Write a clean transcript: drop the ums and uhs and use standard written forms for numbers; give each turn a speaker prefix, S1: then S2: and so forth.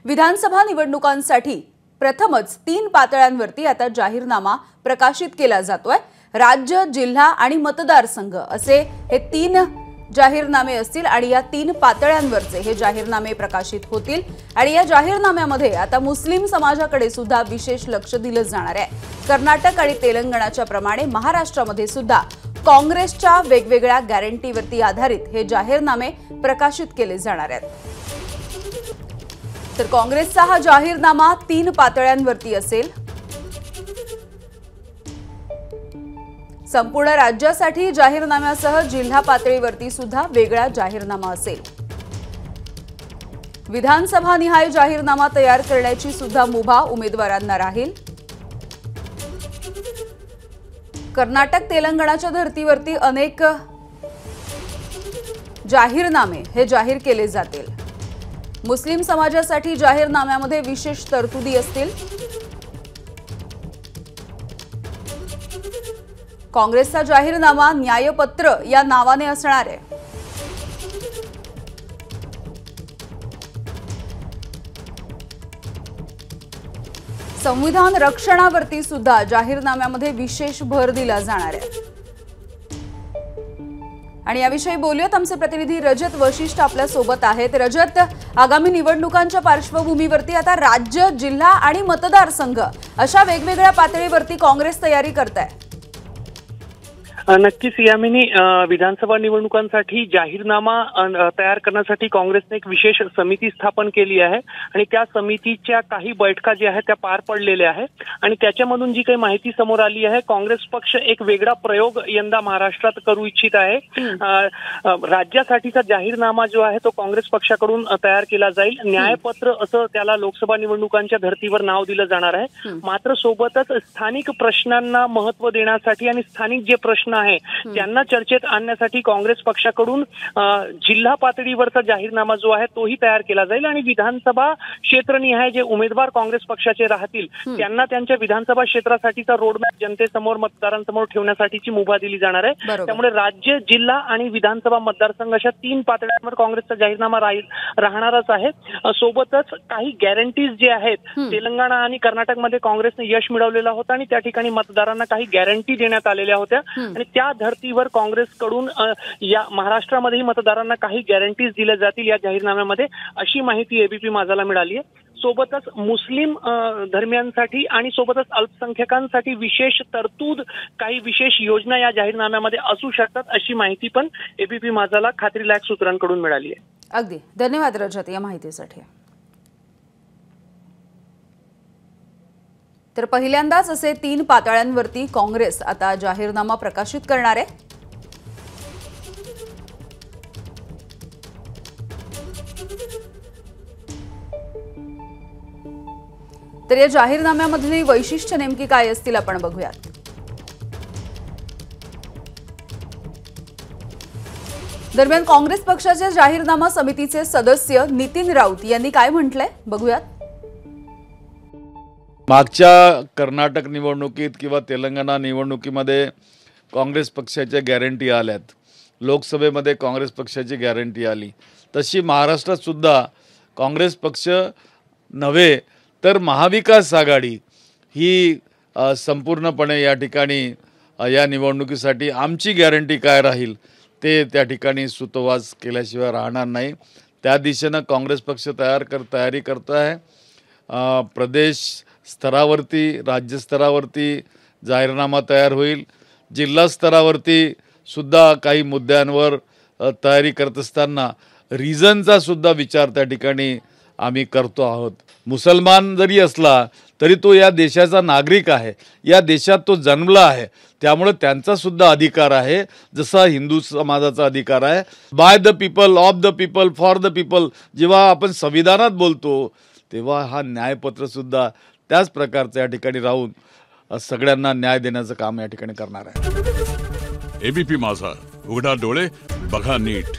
S1: विधानसभा निवडणुकांसाठी प्रथमच 3 पातळ्यांवरती आता जाहीरनामा प्रकाशित केला जातोय। राज्य, जिल्हा आणि मतदारसंघ असे हे 3 जाहीरनामे असतील आणि या 3 पातळ्यांवरचे हे जाहीरनामे प्रकाशित होतील आणि या जाहीरनाम्यामध्ये आता मुस्लिम समाजाकडे सुद्धा विशेष लक्ष दिलं जाणार आहे। कर्नाटक आणि तेलंगणाच्या प्रमाणे महाराष्ट्रामध्ये सुद्धा काँग्रेसच्या वेगवेगळ्या गॅरंटीवरती आधारित हे जाहीरनामे प्रकाशित केले जाणार आहेत। तर काँग्रेसचा हा जाहीरनामा 3 पातळ्यांवरती असेल। संपूर्ण राज्यासाठी जाहीरनाम्यासह जिल्हा पातळीवरती सुद्धा वेगळा जाहीरनामा असेल। विधानसभा निहाय जाहीरनामा तयार करण्याची सुद्धा मुभा उमेदवारांना राहील। कर्नाटक, तेलंगणाच्या धर्तीवरती अनेक जाहीरनामे हे जाहीर केले जातील। मुस्लिम समाजासाठी जाहीरनाम्यामध्ये विशेष तरतुदी असतील। काँग्रेसचा जाहीरनामा न्यायपत्र या नावाने असणार आहे। संविधान रक्षणावरती सुद्धा जाहीरनाम्यामध्ये विशेष भर दिला जाणार आहे। आणि याविषयी बोलूयात, आमचे प्रतिनिधी रजत वशिष्ठ आपल्या सोबत आहेत। रजत, आगामी निवडणुकांच्या पार्श्वभूमीवरती आता राज्य, जिल्हा आणि मतदारसंघ अशा वेगवेगळ्या पातळीवरती काँग्रेस तयारी करत आहे।
S2: नक्कीच यामिनी, विधानसभा निवडणुकांसाठी जाहीरनामा तयार करण्यासाठी काँग्रेसने एक विशेष समिती स्थापन केली आहे आणि त्या समितीच्या काही बैठका ज्या आहेत त्या पार पडलेल्या आहेत आणि त्याच्यामधून जी काही माहिती समोर आली आहे, काँग्रेस पक्ष एक वेगळा प्रयोग यंदा महाराष्ट्रात करू इच्छित आहे। राज्यासाठीचा जाहीरनामा जो आहे तो काँग्रेस पक्षाकडून तयार केला जाईल। न्यायपत्र असं त्याला लोकसभा निवडणुकांच्या धर्तीवर नाव दिलं जाणार आहे। मात्र सोबतच स्थानिक प्रश्नांना महत्त्व देण्यासाठी आणि स्थानिक जे प्रश्न आहे त्यांना चर्चेत आणण्यासाठी काँग्रेस पक्षाकडून जिल्हा पातळीवरचा जाहीरनामा जो आहे तोही तयार केला जाईल आणि विधानसभा क्षेत्रनिहाय जे उमेदवार काँग्रेस पक्षाचे राहतील त्यांना त्यांच्या विधानसभा क्षेत्रासाठीचा रोडमॅप जनतेसमोर, मतदारांसमोर ठेवण्यासाठीची मुभा दिली जाणार आहे। त्यामुळे राज्य, जिल्हा आणि विधानसभा मतदारसंघ अशा 3 पातळ्यांवर काँग्रेसचा जाहीरनामा राहणारच आहे। सोबतच काही गॅरंटीज जे आहेत, तेलंगणा आणि कर्नाटकमध्ये काँग्रेसने यश मिळवलेला होता आणि त्या ठिकाणी मतदारांना काही गॅरंटी देण्यात आलेल्या होत्या आणि त्या धर्तीवर काँग्रेसकडून या महाराष्ट्रामध्येही मतदारांना काही गॅरंटीज दिल्या जातील या जाहीरनाम्यामध्ये, अशी माहिती एबीपी माझाला मिळाली आहे। सोबतच मुस्लिम धर्मियांसाठी आणि सोबतच अल्पसंख्याकांसाठी विशेष तरतूद, काही विशेष योजना या जाहीरनाम्यामध्ये असू शकतात, अशी माहिती पण एबीपी माझाला खात्रीलायक सूत्रांकडून मिळाली आहे।
S1: अगदी धन्यवाद रजत या माहितीसाठी। तर पहिल्यांदाच असे 3 पातळ्यांवरती काँग्रेस आता जाहीरनामा प्रकाशित करणार आहे। तर या जाहीरनाम्यामधली वैशिष्ट्य नेमकी काय असतील आपण बघूयात। दरम्यान काँग्रेस पक्षाच्या जाहीरनामा समितीचे सदस्य नितीन राऊत यांनी काय म्हटलंय बघूयात।
S3: मागच्या कर्नाटक निवडणुकीत किंवा तेलंगणा निवडणुकीमध्ये काँग्रेस पक्षाच्या गॅरंटी आल्यात, लोकसभेमध्ये काँग्रेस पक्षाची गॅरंटी आली, तशी महाराष्ट्रात सुद्धा काँग्रेस पक्ष नव्हे तर महाविकास आघाडी ही संपूर्णपणे या ठिकाणी या निवडणुकीसाठी आमची गॅरंटी काय राहील ते त्या ठिकाणी सुतोवाच केल्याशिवाय राहणार नाही। त्या दिशेनं काँग्रेस पक्ष तयारी करत आहे। प्रदेश स्तरावरती, राज्य स्तरावरती जाहीरनामा तयार होईल। जिल्हा स्तरावरती सुद्धा काही मुद्द्यांवर तयारी करत असताना रिजनचा सुद्धा विचार त्या ठिकाणी आम्ही करतो आहोत। मुसलमान जरी असला तरी तो या देशाचा नागरिक आहे, या देशात तो जन्मला आहे, त्यामुळे त्यांचा सुद्धा अधिकार आहे, जसा हिंदू समाजाचा अधिकार आहे। By the people, of the people, for the people जेव्हा आपण संविधानात बोलतो तेव्हा हा न्यायपत्र सुद्धा त्याच प्रकारचं या ठिकाणी राहून सगळ्यांना न्याय देण्याचं काम या ठिकाणी करणार आहे।
S4: एबीपी माझा, उघडा डोळे बघा नीट।